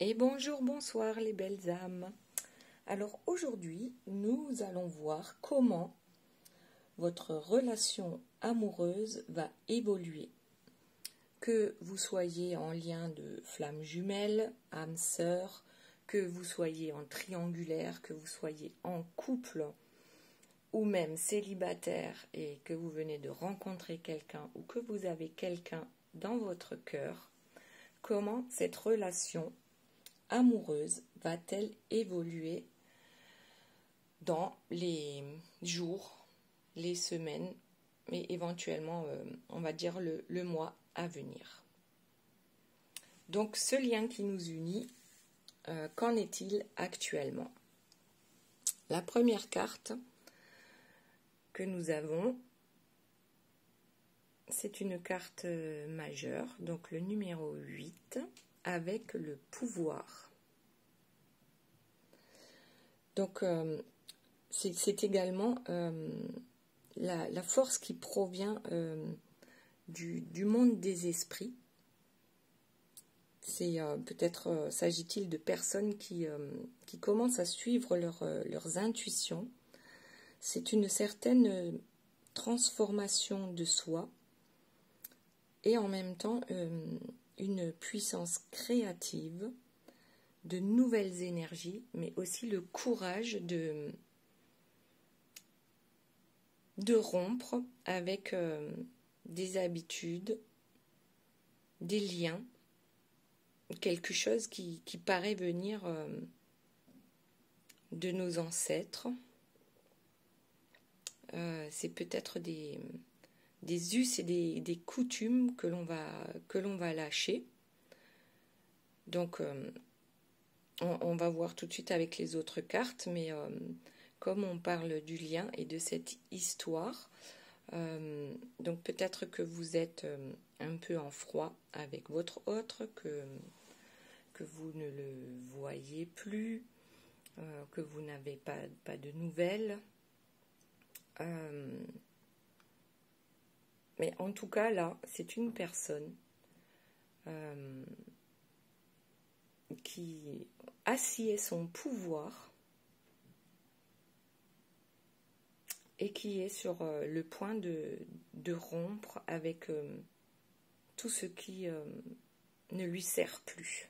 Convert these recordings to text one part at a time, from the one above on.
Et bonjour, bonsoir les belles âmes. Alors aujourd'hui, nous allons voir comment votre relation amoureuse va évoluer. Que vous soyez en lien de flamme jumelle, âme sœur, que vous soyez en triangulaire, que vous soyez en couple ou même célibataire et que vous venez de rencontrer quelqu'un ou que vous avez quelqu'un dans votre cœur, comment cette relation amoureuse va-t-elle évoluer dans les jours, les semaines, mais éventuellement, on va dire le mois à venir. Donc, ce lien qui nous unit, qu'en est-il actuellement? La première carte que nous avons, c'est une carte majeure, donc le numéro 8, avec le pouvoir. Donc, c'est également la force qui provient du monde des esprits. C'est peut-être s'agit-il de personnes qui commencent à suivre leurs intuitions. C'est une certaine transformation de soi et en même temps une puissance créative, de nouvelles énergies, mais aussi le courage de rompre avec des habitudes, des liens, quelque chose qui paraît venir de nos ancêtres. C'est peut-être des us et des coutumes que l'on va lâcher. Donc, on va voir tout de suite avec les autres cartes, mais comme on parle du lien et de cette histoire, donc peut-être que vous êtes un peu en froid avec votre autre, que vous ne le voyez plus, que vous n'avez pas de nouvelles. Mais en tout cas, là, c'est une personne qui assied son pouvoir et qui est sur le point de rompre avec tout ce qui ne lui sert plus.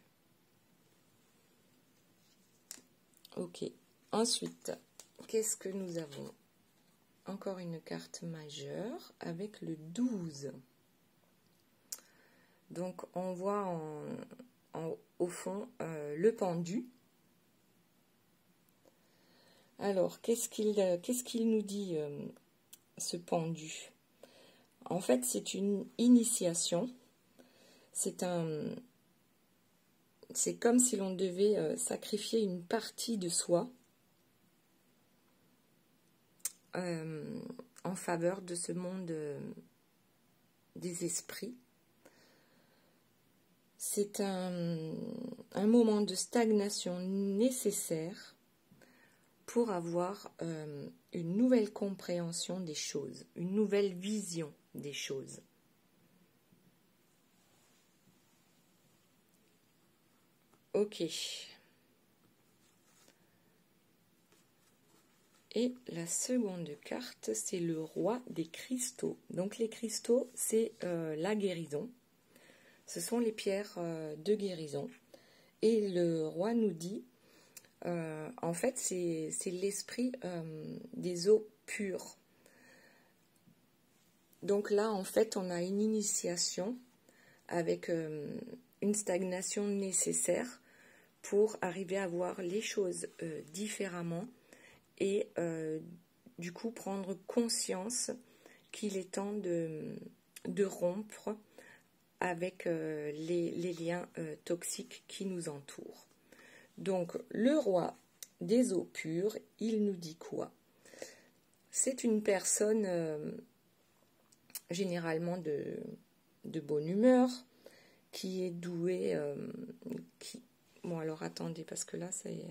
Ok. Ensuite, qu'est-ce que nous avons? Encore une carte majeure avec le 12. Donc, on voit au fond le pendu. Alors, qu'est-ce qu'il nous dit, ce pendu? En fait, c'est une initiation. C'est comme si l'on devait sacrifier une partie de soi en faveur de ce monde des esprits. C'est un moment de stagnation nécessaire pour avoir une nouvelle compréhension des choses, une nouvelle vision des choses. Ok. Et la seconde carte, c'est le roi des cristaux. Donc les cristaux, c'est la guérison. Ce sont les pierres de guérison. Et le roi nous dit, en fait, c'est l'esprit des eaux pures. Donc là, en fait, on a une initiation avec une stagnation nécessaire pour arriver à voir les choses différemment et du coup prendre conscience qu'il est temps de rompre avec les liens toxiques qui nous entourent. Donc, le roi des eaux pures, il nous dit quoi? C'est une personne généralement de bonne humeur, qui est douée, Bon, alors attendez, parce que là, c'est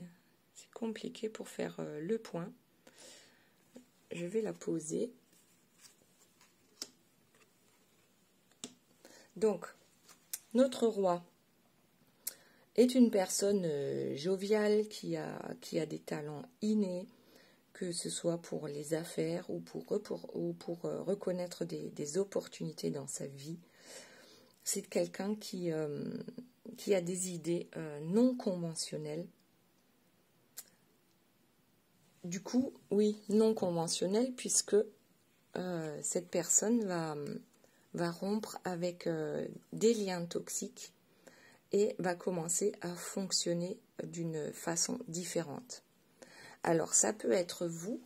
compliqué pour faire le point. Je vais la poser. Donc, notre roi est une personne joviale qui a des talents innés, que ce soit pour les affaires ou pour reconnaître des opportunités dans sa vie. C'est quelqu'un qui a des idées non conventionnelles. Du coup, oui, non conventionnelles, puisque cette personne va rompre avec des liens toxiques et va commencer à fonctionner d'une façon différente. Alors, ça peut être vous,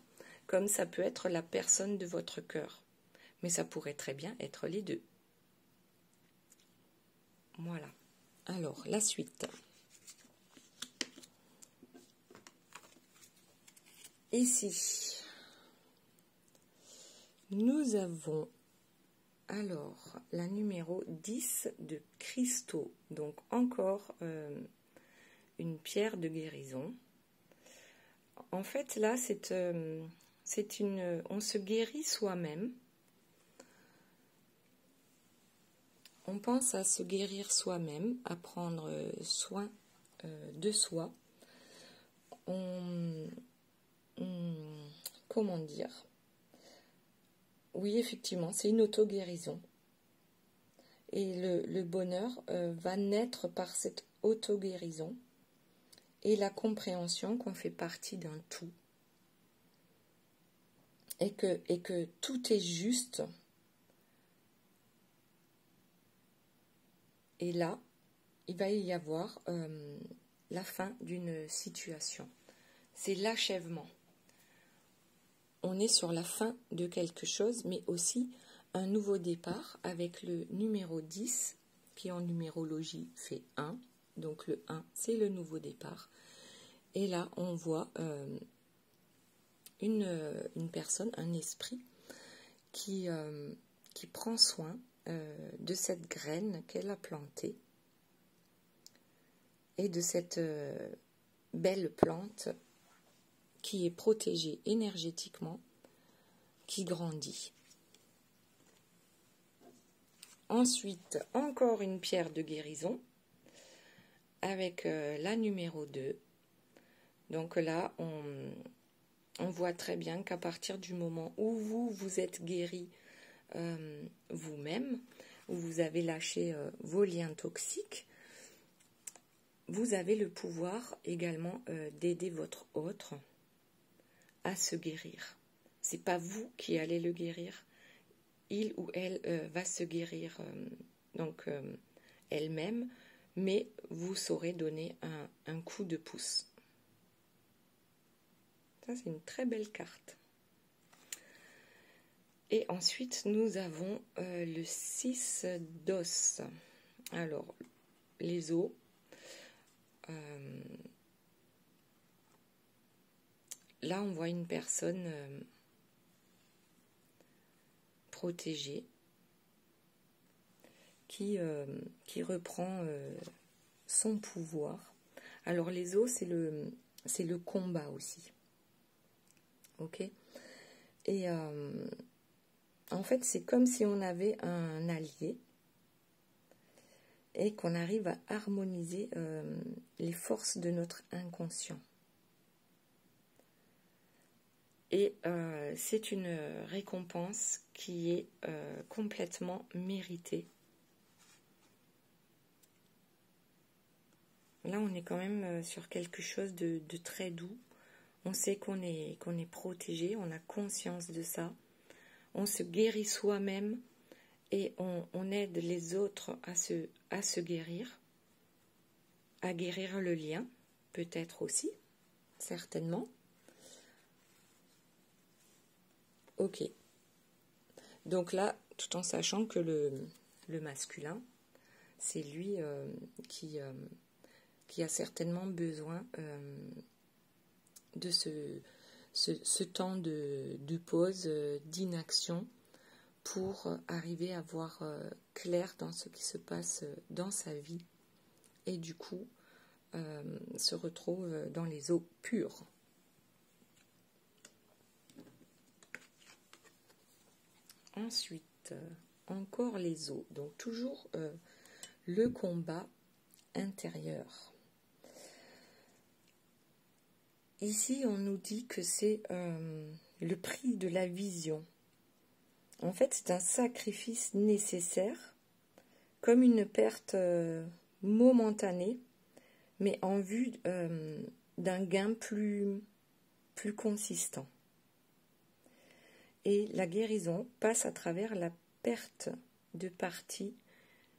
comme ça peut être la personne de votre cœur. Mais ça pourrait très bien être les deux. Voilà. Alors, la suite. Ici, nous avons alors la numéro 10 de cristaux. Donc, encore une pierre de guérison. En fait, là, on se guérit soi-même. On pense à se guérir soi-même, à prendre soin de soi. Comment dire? Oui, effectivement, c'est une auto-guérison. Et le bonheur va naître par cette auto-guérison et la compréhension qu'on fait partie d'un tout. Et que tout est juste. Et là, il va y avoir la fin d'une situation. C'est l'achèvement. On est sur la fin de quelque chose, mais aussi un nouveau départ avec le numéro 10, qui en numérologie fait 1. Donc le 1, c'est le nouveau départ. Et là, on voit une personne, un esprit, qui prend soin de cette graine qu'elle a plantée et de cette belle plante qui est protégée énergétiquement, qui grandit. Ensuite, encore une pierre de guérison avec la numéro 2. Donc là, on voit très bien qu'à partir du moment où vous êtes guéri vous-même, où vous avez lâché vos liens toxiques, vous avez le pouvoir également d'aider votre autre à se guérir. C'est pas vous qui allez le guérir, il ou elle va se guérir elle-même, mais vous saurez donner un coup de pouce. Ça, c'est une très belle carte. Et ensuite, nous avons le 6 d'os. Alors, les os. Là, on voit une personne protégée qui reprend son pouvoir. Alors, les os, c'est le combat aussi. Ok ? Et en fait, c'est comme si on avait un allié et qu'on arrive à harmoniser les forces de notre inconscient. Et c'est une récompense qui est complètement méritée. Là, on est quand même sur quelque chose de très doux. On sait qu'on est protégé, on a conscience de ça. On se guérit soi-même et on aide les autres à se guérir, à guérir le lien, peut-être aussi, certainement. Ok. Donc là, tout en sachant que le masculin, c'est lui qui a certainement besoin de ce temps de pause, d'inaction, pour arriver à voir clair dans ce qui se passe dans sa vie et du coup se retrouve dans les eaux pures. Ensuite, encore les eaux, donc toujours le combat intérieur. ici, on nous dit que c'est le prix de la vision. En fait, c'est un sacrifice nécessaire, comme une perte momentanée, mais en vue d'un gain plus consistant. Et la guérison passe à travers la perte de parties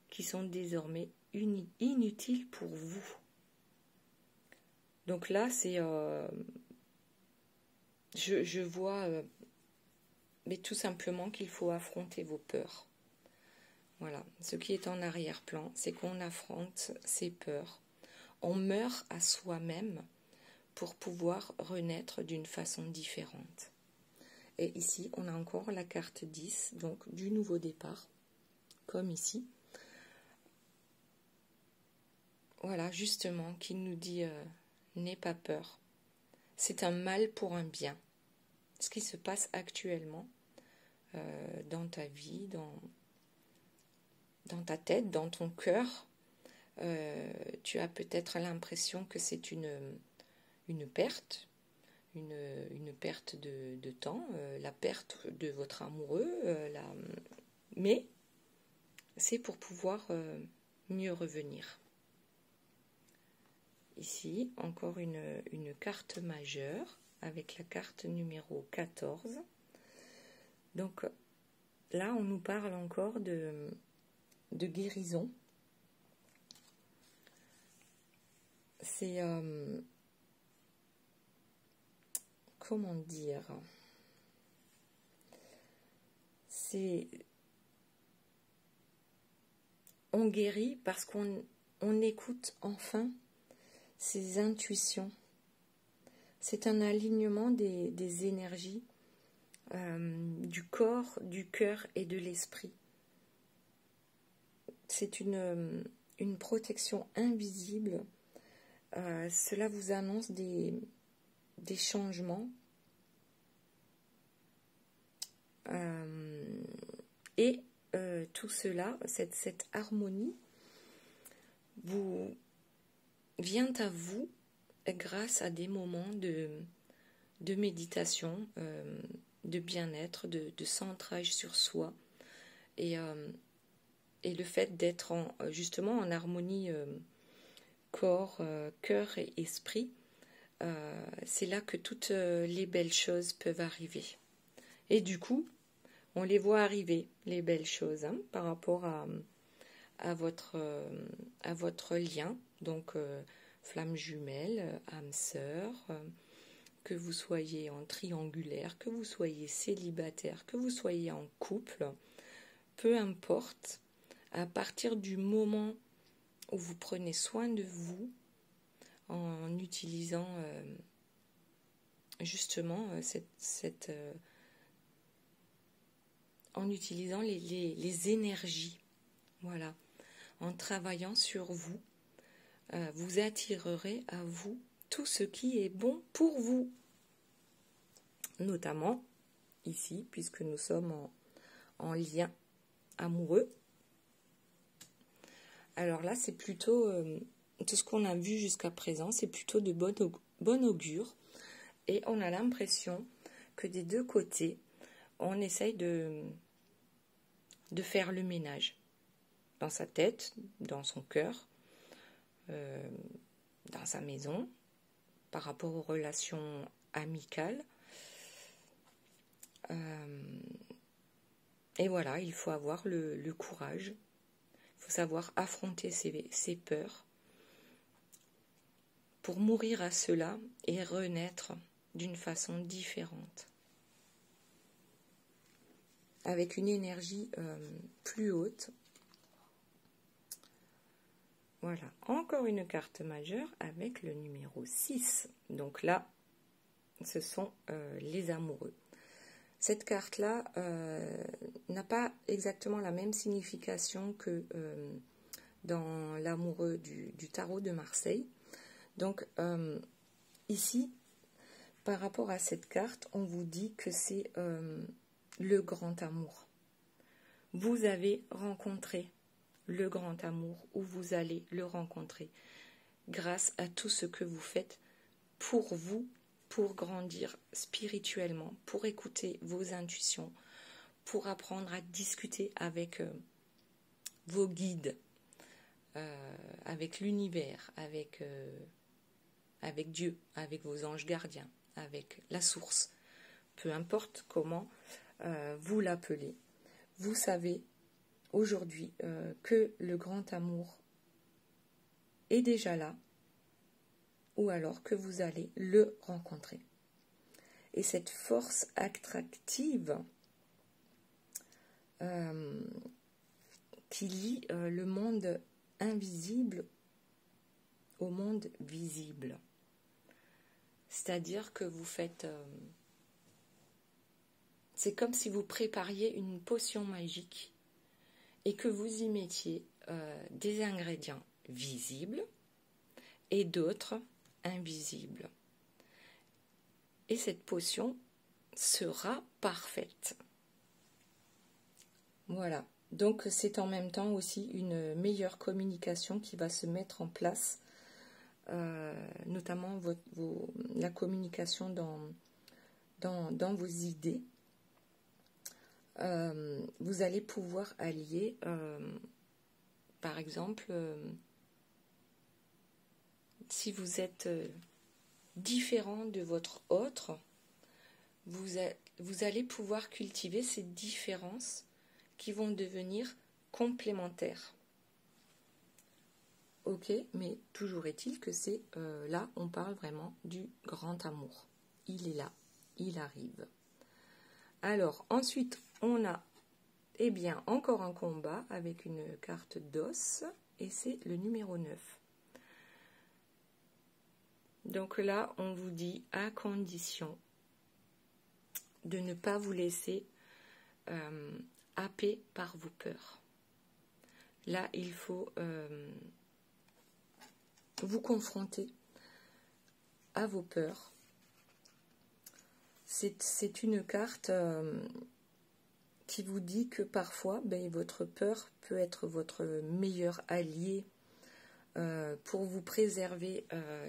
qui sont désormais inutiles pour vous. Donc là, c'est... je vois... mais tout simplement qu'il faut affronter vos peurs. Voilà. Ce qui est en arrière-plan, c'est qu'on affronte ses peurs. On meurt à soi-même pour pouvoir renaître d'une façon différente. Et ici, on a encore la carte 10, donc du nouveau départ, comme ici. Voilà, justement, qui nous dit n'aie pas peur. C'est un mal pour un bien. Ce qui se passe actuellement dans ta vie, dans ta tête, dans ton cœur, tu as peut-être l'impression que c'est une perte, une perte de temps, la perte de votre amoureux, mais c'est pour pouvoir mieux revenir. Ici, encore une carte majeure avec la carte numéro 14. Donc là, on nous parle encore de guérison. C'est... comment dire, c'est, on guérit parce qu'on écoute enfin ses intuitions. C'est un alignement des énergies du corps, du cœur et de l'esprit. C'est une protection invisible. Cela vous annonce des changements et tout cela, cette harmonie vient à vous grâce à des moments de méditation, de bien-être, de centrage sur soi et le fait d'être justement en harmonie corps, cœur et esprit. C'est là que toutes les belles choses peuvent arriver. Et du coup, on les voit arriver, les belles choses, par rapport à votre lien. Donc, flamme jumelle, âme sœur, que vous soyez en triangulaire, que vous soyez célibataire, que vous soyez en couple, peu importe, à partir du moment où vous prenez soin de vous, en utilisant justement en utilisant les énergies, voilà, en travaillant sur vous, vous attirerez à vous tout ce qui est bon pour vous, notamment ici, puisque nous sommes en lien amoureux. Alors là, c'est plutôt tout ce qu'on a vu jusqu'à présent, c'est plutôt de bon augure. Et on a l'impression que des deux côtés, on essaye de faire le ménage. Dans sa tête, dans son cœur, dans sa maison, par rapport aux relations amicales. Et voilà, il faut avoir le courage. Il faut savoir affronter ses peurs pour mourir à cela et renaître d'une façon différente, avec une énergie plus haute. Voilà, encore une carte majeure avec le numéro 6. Donc là, ce sont les amoureux. Cette carte-là n'a pas exactement la même signification que dans l'amoureux du tarot de Marseille. Donc ici, par rapport à cette carte, on vous dit que c'est le grand amour. Vous avez rencontré le grand amour, ou vous allez le rencontrer grâce à tout ce que vous faites pour vous pour grandir spirituellement, pour écouter vos intuitions, pour apprendre à discuter avec vos guides, avec l'univers, avec Dieu, avec vos anges gardiens, avec la source, peu importe comment vous l'appelez. Vous savez aujourd'hui que le grand amour est déjà là, ou alors que vous allez le rencontrer. Et cette force attractive qui lie le monde invisible au monde visible. C'est-à-dire que vous faites... c'est comme si vous prépariez une potion magique et que vous y mettiez des ingrédients visibles et d'autres invisibles. Et cette potion sera parfaite. Voilà. Donc c'est en même temps aussi une meilleure communication qui va se mettre en place, notamment la communication dans vos idées. Vous allez pouvoir allier, par exemple, si vous êtes différent de votre autre, vous allez pouvoir cultiver ces différences qui vont devenir complémentaires. Ok, mais toujours est-il que c'est là, on parle vraiment du grand amour. Il est là, il arrive. Alors, ensuite, on a encore un combat avec une carte d'os, et c'est le numéro 9. Donc là, on vous dit à condition de ne pas vous laisser happer par vos peurs. Là, il faut vous confronter à vos peurs. C'est une carte qui vous dit que parfois, votre peur peut être votre meilleur allié pour vous préserver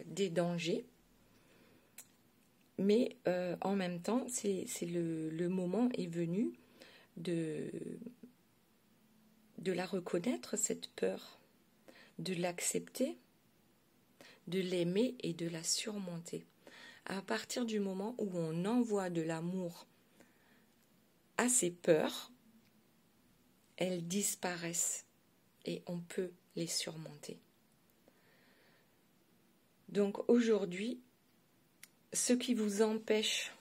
des dangers. Mais en même temps, le moment est venu de la reconnaître, cette peur, de l'accepter, de l'aimer et de la surmonter. À partir du moment où on envoie de l'amour à ces peurs, elles disparaissent et on peut les surmonter. Donc aujourd'hui, ce qui vous empêche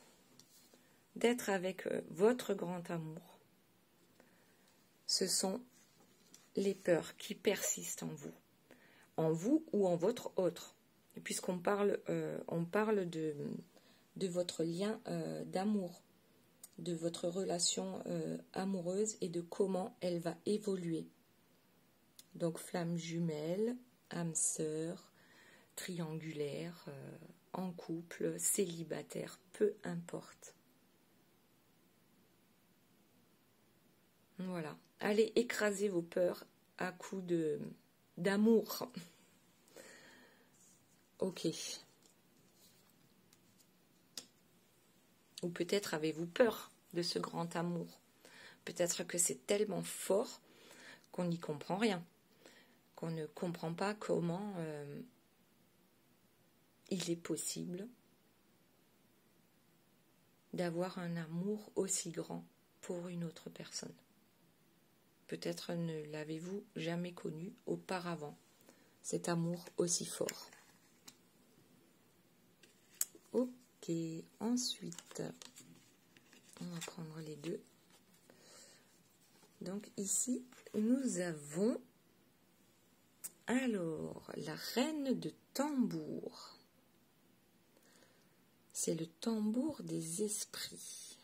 d'être avec votre grand amour, ce sont les peurs qui persistent en vous ou en votre autre. Et puisqu'on parle, de votre lien d'amour, de votre relation amoureuse et de comment elle va évoluer. Donc flamme jumelle, âme sœur, triangulaire, en couple, célibataire, peu importe. Voilà. Allez écraser vos peurs à coups d'amour. Ok. Ou peut-être avez-vous peur de ce grand amour. Peut-être que c'est tellement fort qu'on n'y comprend rien. Qu'on ne comprend pas comment il est possible d'avoir un amour aussi grand pour une autre personne. Peut-être ne l'avez-vous jamais connu auparavant, cet amour aussi fort. Ok, ensuite, on va prendre les deux. Donc ici, nous avons alors la reine de tambour. C'est le tambour des esprits.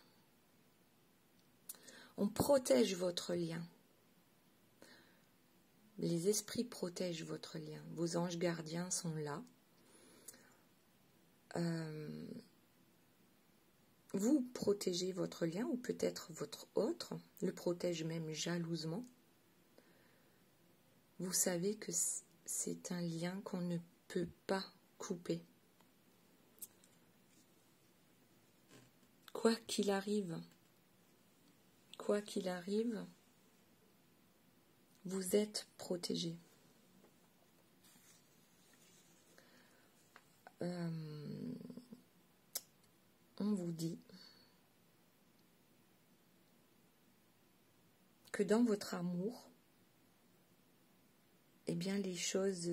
On protège votre lien. Les esprits protègent votre lien. Vos anges gardiens sont là. Vous protégez votre lien, ou peut-être votre autre le protège même jalousement. Vous savez que c'est un lien qu'on ne peut pas couper. quoi qu'il arrive, vous êtes protégé. On vous dit que dans votre amour, eh bien les choses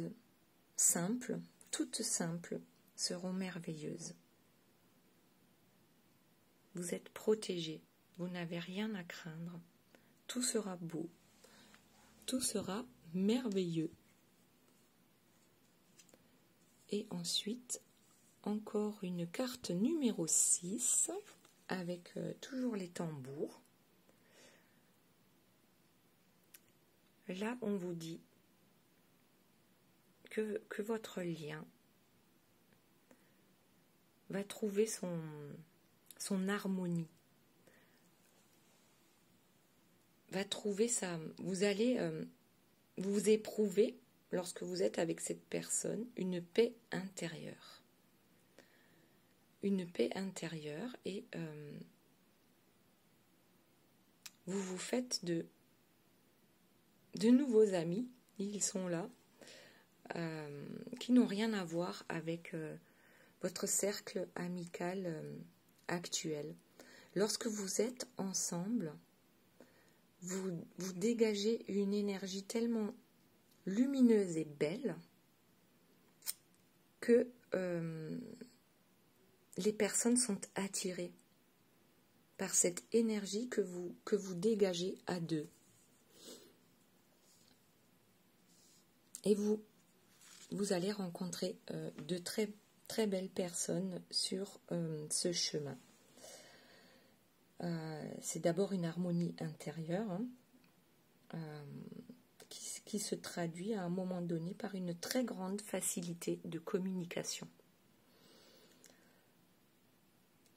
simples, toutes simples, seront merveilleuses. Vous êtes protégé, vous n'avez rien à craindre. Tout sera beau, tout sera merveilleux. Et ensuite, encore une carte numéro 6 avec toujours les tambours. Là, on vous dit que votre lien va trouver son harmonie, va trouver sa... Vous allez vous éprouver, lorsque vous êtes avec cette personne, une paix intérieure. Une paix intérieure et vous vous faites de nouveaux amis, ils sont là, qui n'ont rien à voir avec votre cercle amical actuel. Lorsque vous êtes ensemble, vous dégagez une énergie tellement lumineuse et belle que les personnes sont attirées par cette énergie que vous dégagez à deux. Et vous allez rencontrer de très, très belles personnes sur ce chemin. C'est d'abord une harmonie intérieure qui se traduit à un moment donné par une très grande facilité de communication.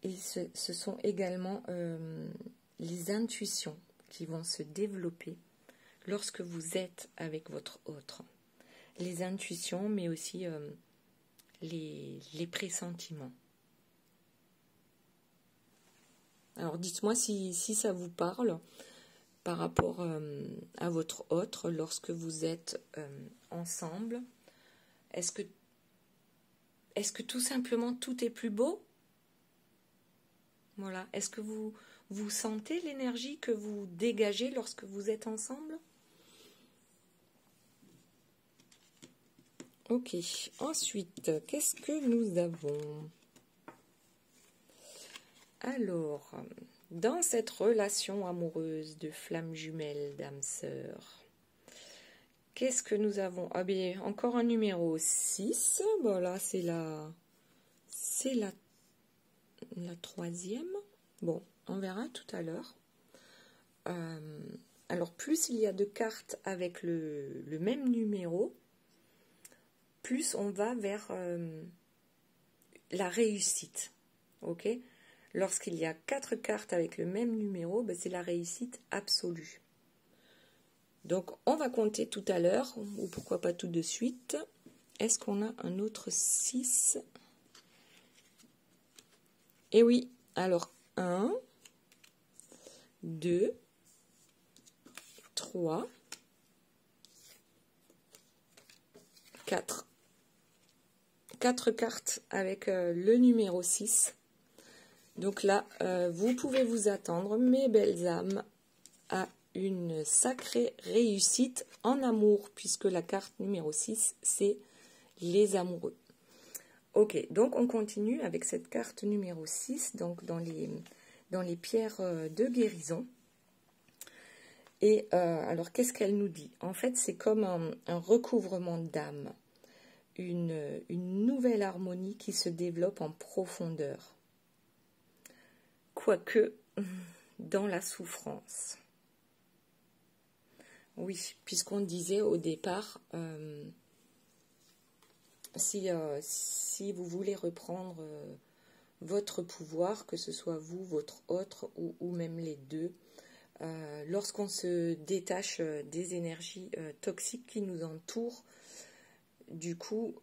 Et ce sont également les intuitions qui vont se développer lorsque vous êtes avec votre autre. Les intuitions, mais aussi les pressentiments. Alors dites-moi si ça vous parle par rapport à votre autre lorsque vous êtes ensemble. Est-ce que tout simplement tout est plus beau? Voilà. Est-ce que vous sentez l'énergie que vous dégagez lorsque vous êtes ensemble? Ok. Ensuite, qu'est-ce que nous avons? Alors, dans cette relation amoureuse de flamme jumelle, d'âme sœur, qu'est-ce que nous avons? Ah bien, encore un numéro 6. Voilà, c'est la troisième. Bon, on verra tout à l'heure. Alors, plus il y a de cartes avec le même numéro, plus on va vers la réussite. Ok? Lorsqu'il y a 4 cartes avec le même numéro, ben c'est la réussite absolue. Donc, on va compter tout à l'heure, ou pourquoi pas tout de suite. Est-ce qu'on a un autre 6? Eh oui, alors 1, 2, 3, 4. 4 cartes avec le numéro 6. Donc là, vous pouvez vous attendre, mes belles âmes, à une sacrée réussite en amour, puisque la carte numéro 6, c'est les amoureux. Ok, donc on continue avec cette carte numéro 6, donc dans les pierres de guérison. Et alors, qu'est-ce qu'elle nous dit? En fait, c'est comme un recouvrement d'âme, une nouvelle harmonie qui se développe en profondeur. Quoique dans la souffrance. Oui, puisqu'on disait au départ, si vous voulez reprendre votre pouvoir, que ce soit vous, votre autre, ou même les deux, lorsqu'on se détache des énergies toxiques qui nous entourent, du coup,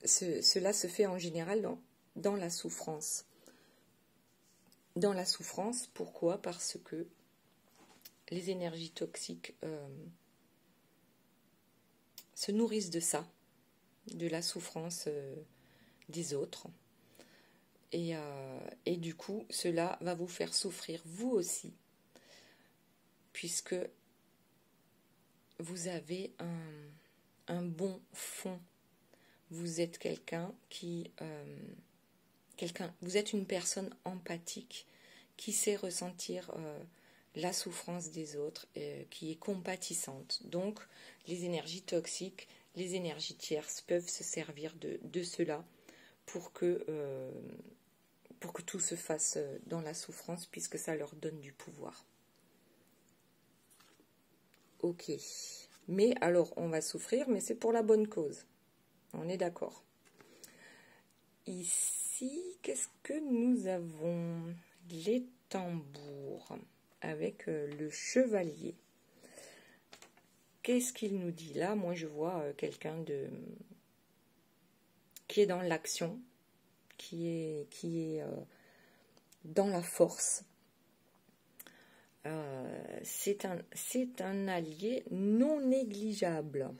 cela se fait en général dans la souffrance. Dans la souffrance, pourquoi? Parce que les énergies toxiques se nourrissent de ça, de la souffrance des autres. Et du coup, cela va vous faire souffrir vous aussi, puisque vous avez un bon fond. Vous êtes vous êtes une personne empathique qui sait ressentir la souffrance des autres, qui est compatissante. Donc, les énergies toxiques, les énergies tierces peuvent se servir de cela pour que tout se fasse dans la souffrance, puisque ça leur donne du pouvoir. Ok. Mais alors, on va souffrir, mais c'est pour la bonne cause. On est d'accord. Ici, qu'est-ce que nous avons? Les tambours avec le chevalier. Qu'est-ce qu'il nous dit là? Moi, je vois quelqu'un qui est dans l'action, qui est dans la force. C'est un allié non négligeable.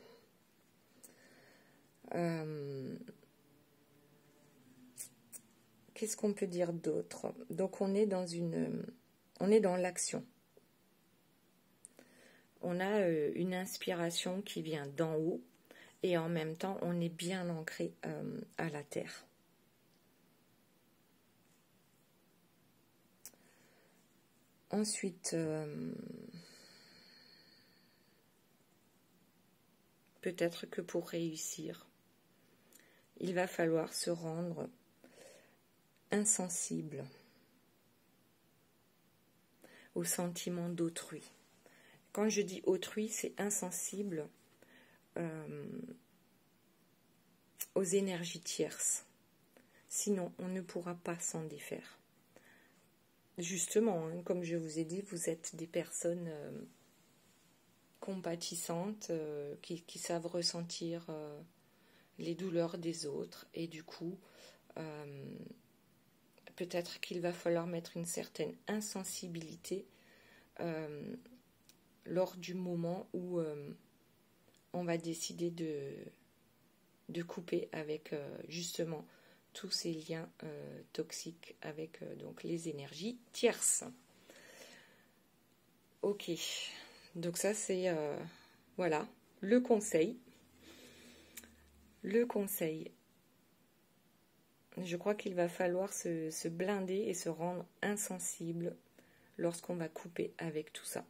Qu'est-ce qu'on peut dire d'autre? Donc on est dans l'action. On a une inspiration qui vient d'en haut et en même temps on est bien ancré à la terre. Ensuite, peut-être que pour réussir, il va falloir se rendre insensible aux sentiments d'autrui. Quand je dis autrui, c'est insensible aux énergies tierces. Sinon, on ne pourra pas s'en défaire. Justement, comme je vous ai dit, vous êtes des personnes compatissantes, qui savent ressentir les douleurs des autres, et du coup, peut-être qu'il va falloir mettre une certaine insensibilité lors du moment où on va décider de couper avec justement tous ces liens toxiques avec donc les énergies tierces. Ok, donc ça c'est voilà le conseil. Le conseil. Je crois qu'il va falloir se blinder et se rendre insensible lorsqu'on va couper avec tout ça.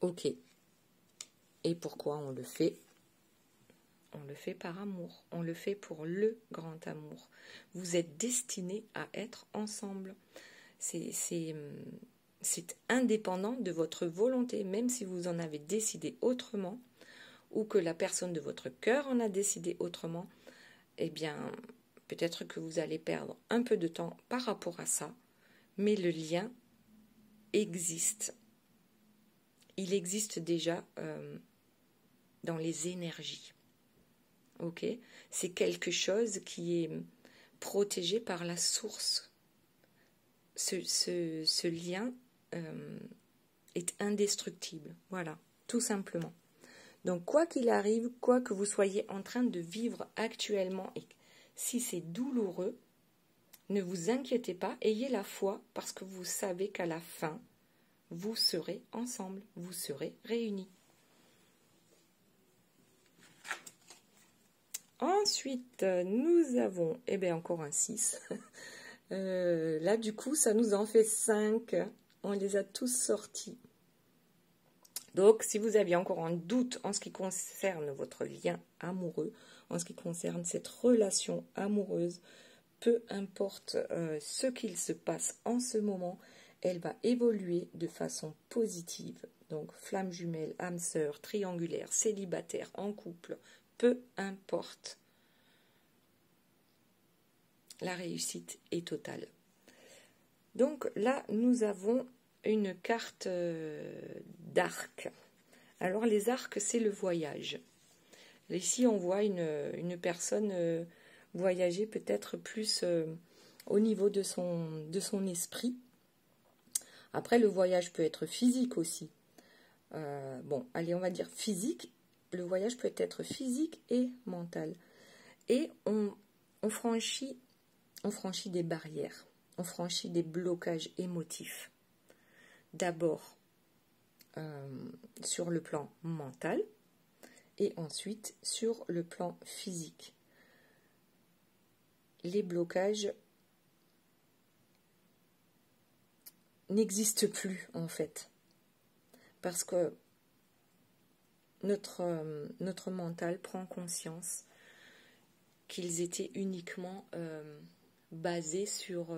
Ok. Et pourquoi on le fait? On le fait par amour. On le fait pour le grand amour. Vous êtes destinés à être ensemble. C'est indépendant de votre volonté, même si vous en avez décidé autrement, ou que la personne de votre cœur en a décidé autrement, eh bien, peut-être que vous allez perdre un peu de temps par rapport à ça, mais le lien existe. Il existe déjà dans les énergies. Ok? C'est quelque chose qui est protégé par la source. Ce lien est indestructible. Voilà, tout simplement. Donc, quoi qu'il arrive, quoi que vous soyez en train de vivre actuellement, et si c'est douloureux, ne vous inquiétez pas, ayez la foi, parce que vous savez qu'à la fin, vous serez ensemble, vous serez réunis. Ensuite, nous avons, encore un 6. Là, du coup, ça nous en fait 5. On les a tous sortis. Donc, si vous aviez encore un doute en ce qui concerne votre lien amoureux, en ce qui concerne cette relation amoureuse, peu importe ce qu'il se passe en ce moment, elle va évoluer de façon positive. Donc, flamme jumelle, âme sœur, triangulaire, célibataire, en couple, peu importe. La réussite est totale. Donc là, nous avons une carte d'arc. Alors les arcs, c'est le voyage. Ici, on voit une personne voyager peut-être plus au niveau de son esprit. Après, le voyage peut être physique aussi. Bon, allez, on va dire physique. Le voyage peut être physique et mental. Et on franchit des barrières. On franchit des blocages émotifs. D'abord, sur le plan mental et ensuite sur le plan physique. Les blocages n'existent plus en fait parce que notre mental prend conscience qu'ils étaient uniquement basés sur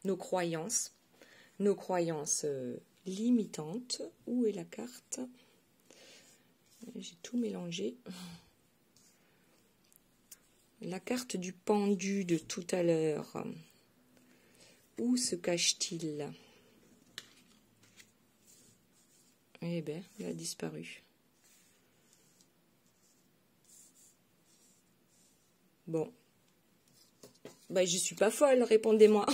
nos croyances limitantes. Où est la carte? J'ai tout mélangé. La carte du pendu de tout à l'heure. Où se cache-t-il? Eh bien, il a disparu. Bon. Ben, je suis pas folle, répondez-moi.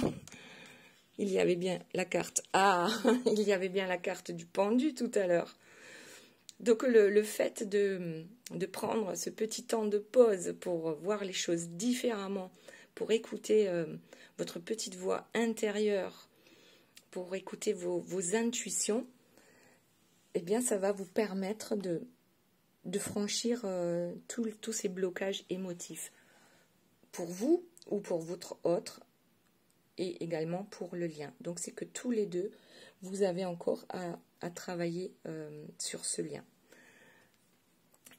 Il y avait bien la carte. Ah, il y avait bien la carte du pendu tout à l'heure. Donc le fait de prendre ce petit temps de pause pour voir les choses différemment, pour écouter votre petite voix intérieure, pour écouter vos intuitions, eh bien ça va vous permettre de franchir tous ces blocages émotifs. Pour vous ou pour votre autre, et également pour le lien. Donc c'est que tous les deux, vous avez encore à travailler sur ce lien.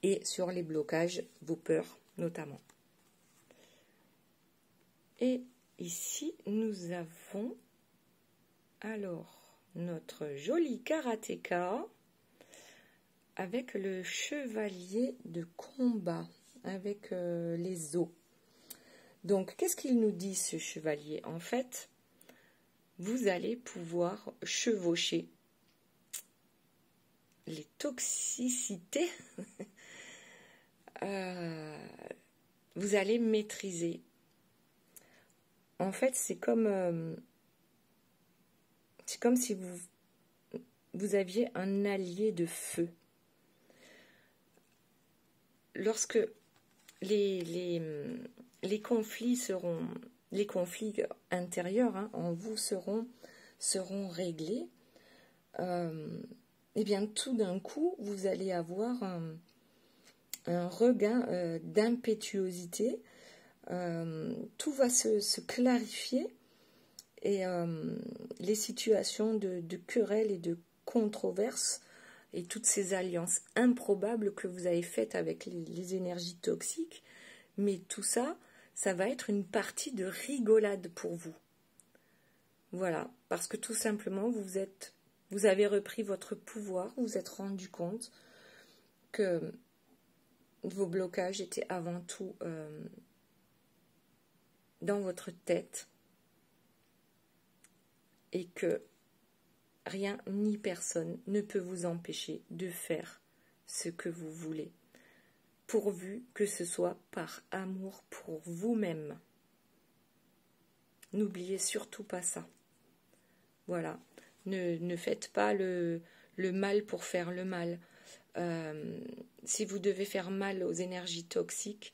Et sur les blocages, vos peurs notamment. Et ici, nous avons alors notre joli karatéka avec le chevalier de combat, avec les os. Donc, qu'est-ce qu'il nous dit, ce chevalier? En fait, vous allez pouvoir chevaucher les toxicités. Vous allez maîtriser. En fait, c'est comme si vous aviez un allié de feu. Lorsque les conflits intérieurs en vous seront réglés, et bien tout d'un coup, vous allez avoir un regain d'impétuosité. Tout va se clarifier et les situations de querelles et de controverses et toutes ces alliances improbables que vous avez faites avec les énergies toxiques, mais tout ça, ça va être une partie de rigolade pour vous. Voilà, parce que tout simplement, vous avez repris votre pouvoir, vous vous êtes rendu compte que vos blocages étaient avant tout dans votre tête et que rien ni personne ne peut vous empêcher de faire ce que vous voulez, pourvu que ce soit par amour pour vous-même. N'oubliez surtout pas ça. Voilà, ne faites pas le mal pour faire le mal. Si vous devez faire mal aux énergies toxiques,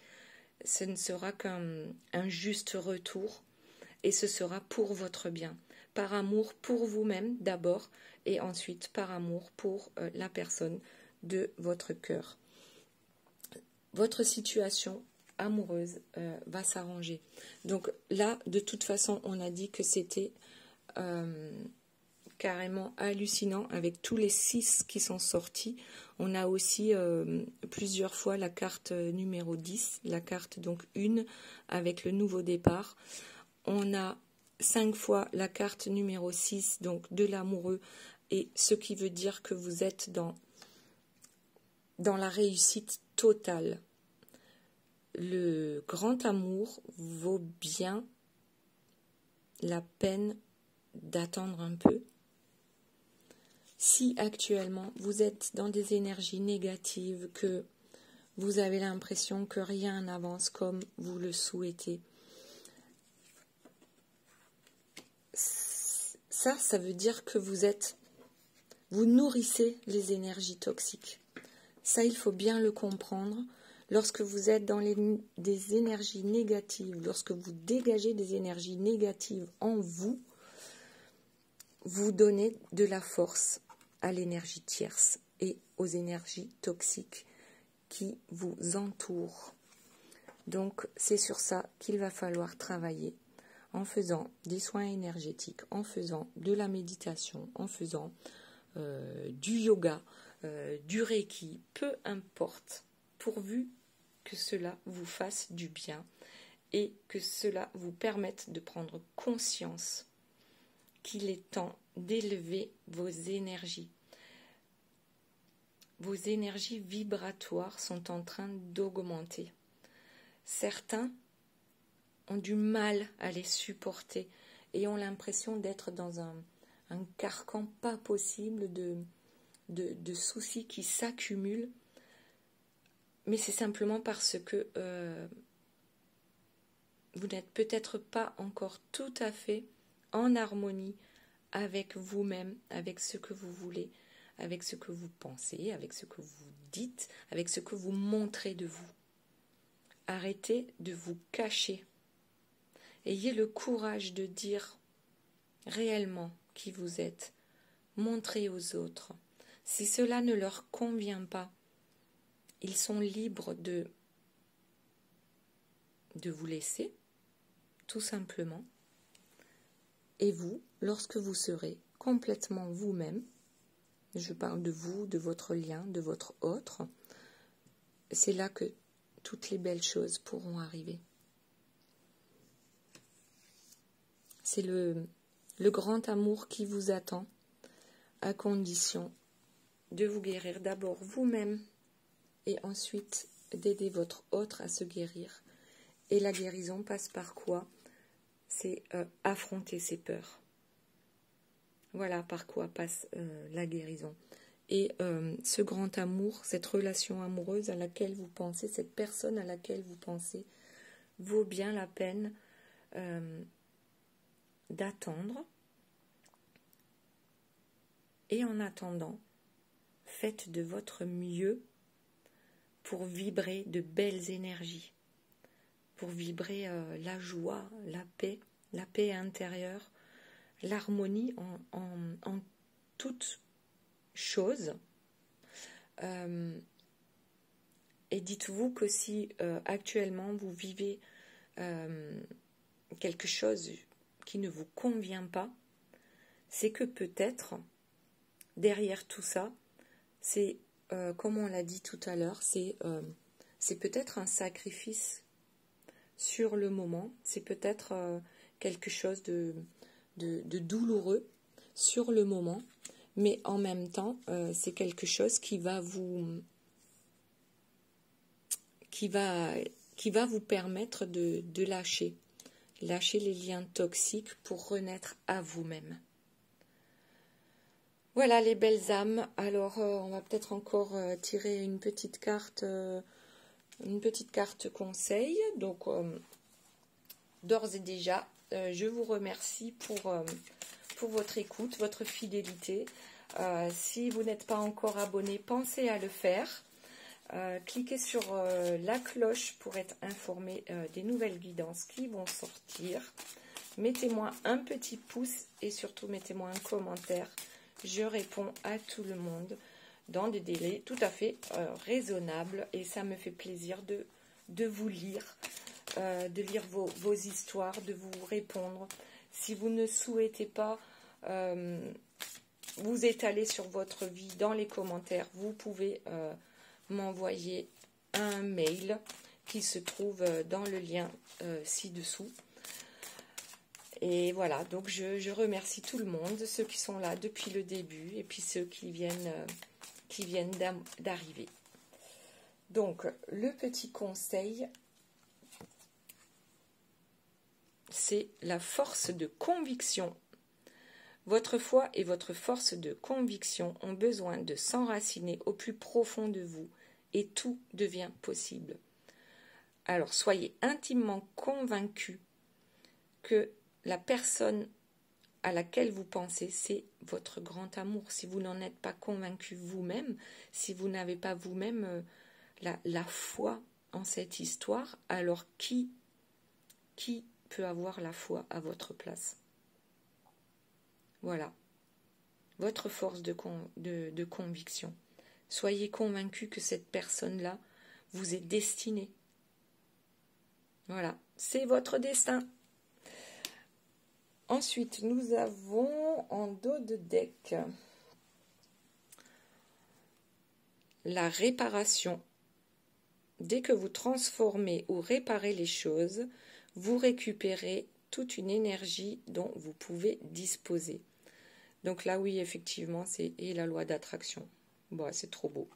ce ne sera qu'un juste retour et ce sera pour votre bien. Par amour pour vous-même d'abord et ensuite par amour pour la personne de votre cœur. Votre situation amoureuse va s'arranger. Donc là, de toute façon, on a dit que c'était carrément hallucinant avec tous les 6 qui sont sortis. On a aussi plusieurs fois la carte numéro 10, la carte donc 1 avec le nouveau départ. On a 5 fois la carte numéro 6, donc de l'amoureux, et ce qui veut dire que vous êtes dans la réussite totale. Le grand amour vaut bien la peine d'attendre un peu. Si actuellement vous êtes dans des énergies négatives, que Vous avez l'impression que rien n'avance comme vous le souhaitez. Ça veut dire que vous nourrissez les énergies toxiques. Ça, il faut bien le comprendre. Lorsque vous êtes dans des énergies négatives, lorsque vous dégagez des énergies négatives en vous, vous donnez de la force à l'énergie tierce et aux énergies toxiques qui vous entourent. Donc, c'est sur ça qu'il va falloir travailler en faisant des soins énergétiques, en faisant de la méditation, en faisant du yoga, du reiki, peu importe, pourvu que cela vous fasse du bien et que cela vous permette de prendre conscience qu'il est temps d'élever vos énergies. Vos énergies vibratoires sont en train d'augmenter. Certains ont du mal à les supporter et ont l'impression d'être dans un carcan pas possible de soucis qui s'accumulent. Mais c'est simplement parce que vous n'êtes peut-être pas encore tout à fait en harmonie avec vous-même, avec ce que vous voulez, avec ce que vous pensez, avec ce que vous dites, avec ce que vous montrez de vous. Arrêtez de vous cacher. Ayez le courage de dire réellement qui vous êtes. Montrez aux autres. Si cela ne leur convient pas, ils sont libres de vous laisser, tout simplement. Et vous, lorsque vous serez complètement vous-même, je parle de vous, de votre lien, de votre autre, c'est là que toutes les belles choses pourront arriver. C'est le grand amour qui vous attend, à condition de vous guérir d'abord vous-même et ensuite d'aider votre autre à se guérir. Et la guérison passe par quoi? C'est affronter ses peurs. Voilà par quoi passe la guérison. Et ce grand amour, cette relation amoureuse à laquelle vous pensez, cette personne à laquelle vous pensez, vaut bien la peine d'attendre. Et en attendant, faites de votre mieux pour vibrer de belles énergies, pour vibrer la joie, la paix intérieure, l'harmonie en toute chose. Et dites-vous que si actuellement vous vivez quelque chose qui ne vous convient pas, c'est que peut-être derrière tout ça, c'est, comme on l'a dit tout à l'heure, c'est peut-être un sacrifice sur le moment, c'est peut-être quelque chose de douloureux sur le moment, mais en même temps, c'est quelque chose qui va vous permettre de lâcher les liens toxiques pour renaître à vous-même. Voilà les belles âmes. Alors on va peut-être encore tirer une petite carte conseil. Donc d'ores et déjà, je vous remercie pour votre écoute, votre fidélité. Si vous n'êtes pas encore abonné, pensez à le faire. Cliquez sur la cloche pour être informé des nouvelles guidances qui vont sortir. Mettez-moi un petit pouce et surtout mettez-moi un commentaire. Je réponds à tout le monde dans des délais tout à fait raisonnables et ça me fait plaisir de vous lire, de lire vos histoires, de vous répondre. Si vous ne souhaitez pas vous étaler sur votre vie dans les commentaires, vous pouvez m'envoyer un mail qui se trouve dans le lien ci-dessous. Et voilà, donc je remercie tout le monde, ceux qui sont là depuis le début et puis ceux qui viennent d'arriver. Donc, le petit conseil, c'est la force de conviction. Votre foi et votre force de conviction ont besoin de s'enraciner au plus profond de vous et tout devient possible. Alors, soyez intimement convaincus que la personne à laquelle vous pensez, c'est votre grand amour. Si vous n'en êtes pas convaincu vous-même, si vous n'avez pas vous-même la foi en cette histoire, alors qui peut avoir la foi à votre place? Voilà, votre force de conviction. Soyez convaincus que cette personne-là vous est destinée. Voilà, c'est votre destin. Ensuite, nous avons en dos de deck la réparation. Dès que vous transformez ou réparez les choses, vous récupérez toute une énergie dont vous pouvez disposer. Donc là, oui, effectivement, c'est la loi d'attraction. Bon, c'est trop beau.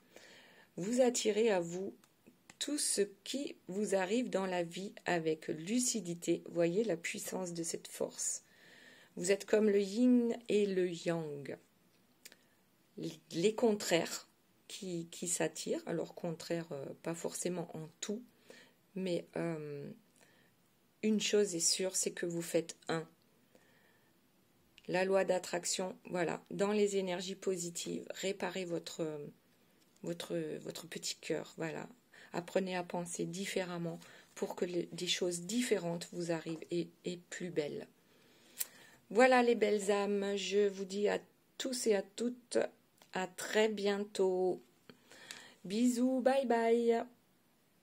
Vous attirez à vous tout ce qui vous arrive dans la vie avec lucidité. Voyez la puissance de cette force. Vous êtes comme le yin et le yang. Les contraires qui s'attirent. Alors, contraires, pas forcément en tout, mais une chose est sûre, c'est que vous faites un. La loi d'attraction, voilà, dans les énergies positives, réparez votre petit cœur, voilà. Apprenez à penser différemment pour que des choses différentes vous arrivent et plus belles. Voilà les belles âmes, je vous dis à tous et à toutes, à très bientôt. Bisous, bye bye.